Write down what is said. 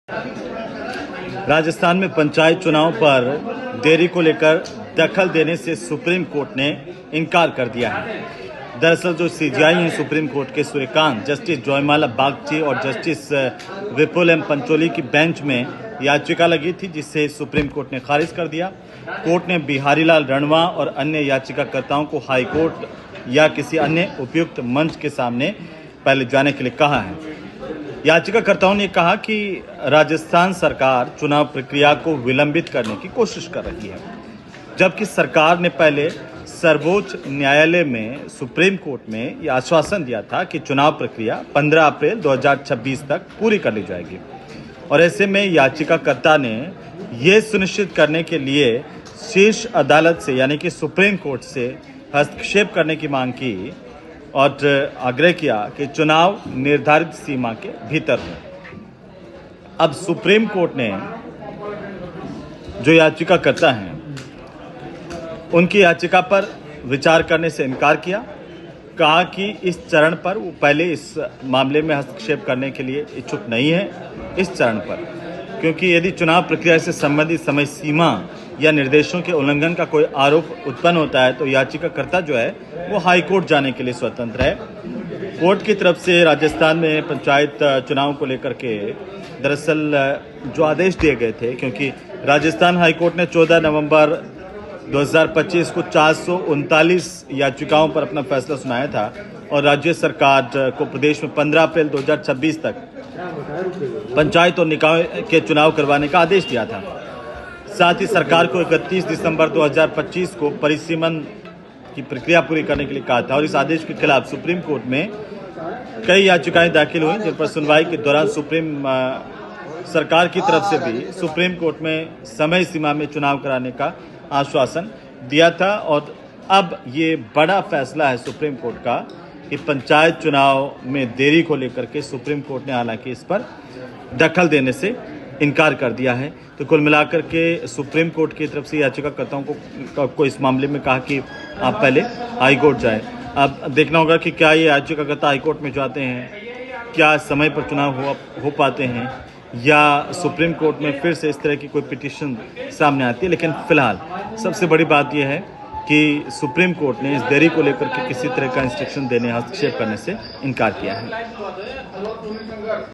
राजस्थान में पंचायत चुनाव पर देरी को लेकर दखल देने से सुप्रीम कोर्ट ने इनकार कर दिया है। दरअसल जो सीजेआई हैं सुप्रीम कोर्ट के सूर्यकांत, जस्टिस जयमाला बागची और जस्टिस विपुल एम पंचोली की बेंच में याचिका लगी थी, जिसे सुप्रीम कोर्ट ने खारिज कर दिया। कोर्ट ने बिहारीलाल रणवा और अन्य याचिकाकर्ताओं को हाई कोर्ट या किसी अन्य उपयुक्त मंच के सामने पहले जाने के लिए कहा है। याचिकाकर्ताओं ने कहा कि राजस्थान सरकार चुनाव प्रक्रिया को विलंबित करने की कोशिश कर रही है, जबकि सरकार ने पहले सर्वोच्च न्यायालय में सुप्रीम कोर्ट में यह आश्वासन दिया था कि चुनाव प्रक्रिया 15 अप्रैल 2026 तक पूरी कर ली जाएगी। और ऐसे में याचिकाकर्ता ने यह सुनिश्चित करने के लिए शीर्ष अदालत से यानी कि सुप्रीम कोर्ट से हस्तक्षेप करने की मांग की और आग्रह किया कि चुनाव निर्धारित सीमा के भीतर हो। अब सुप्रीम कोर्ट ने जो याचिकाकर्ता हैं उनकी याचिका पर विचार करने से इनकार किया, कहा कि इस चरण पर वो पहले इस मामले में हस्तक्षेप करने के लिए इच्छुक नहीं है इस चरण पर, क्योंकि यदि चुनाव प्रक्रिया से संबंधित समय सीमा या निर्देशों के उल्लंघन का कोई आरोप उत्पन्न होता है तो याचिकाकर्ता जो है वो हाई कोर्ट जाने के लिए स्वतंत्र है। कोर्ट की तरफ से राजस्थान में पंचायत चुनाव को लेकर के दरअसल जो आदेश दिए गए थे, क्योंकि राजस्थान हाई कोर्ट ने 14 नवंबर 2025 को 439 याचिकाओं पर अपना फैसला सुनाया था और राज्य सरकार को प्रदेश में 15 अप्रैल 2026 तक पंचायत और निकाय के चुनाव करवाने का आदेश दिया था। साथ ही सरकार को 31 दिसंबर 2025 को परिसीमन की प्रक्रिया पूरी करने के लिए कहा था। और इस आदेश के खिलाफ सुप्रीम कोर्ट में कई याचिकाएं दाखिल हुई, जिन पर सुनवाई के दौरान सरकार की तरफ से भी सुप्रीम कोर्ट में समय सीमा में चुनाव कराने का आश्वासन दिया था। और अब ये बड़ा फैसला है सुप्रीम कोर्ट का कि पंचायत चुनाव में देरी को लेकर के सुप्रीम कोर्ट ने हालांकि इस पर दखल देने से इनकार कर दिया है। तो कुल मिलाकर के सुप्रीम कोर्ट की तरफ से याचिकाकर्ताओं को इस मामले में कहा कि आप पहले हाई कोर्ट जाएं। अब देखना होगा कि क्या ये याचिकाकर्ता हाई कोर्ट में जाते हैं, क्या समय पर चुनाव हो पाते हैं, या सुप्रीम कोर्ट में फिर से इस तरह की कोई पिटीशन सामने आती है। लेकिन फिलहाल सबसे बड़ी बात यह है कि सुप्रीम कोर्ट ने इस देरी को लेकर के किसी तरह का इंस्ट्रक्शन देने, हस्तक्षेप करने से इनकार किया है।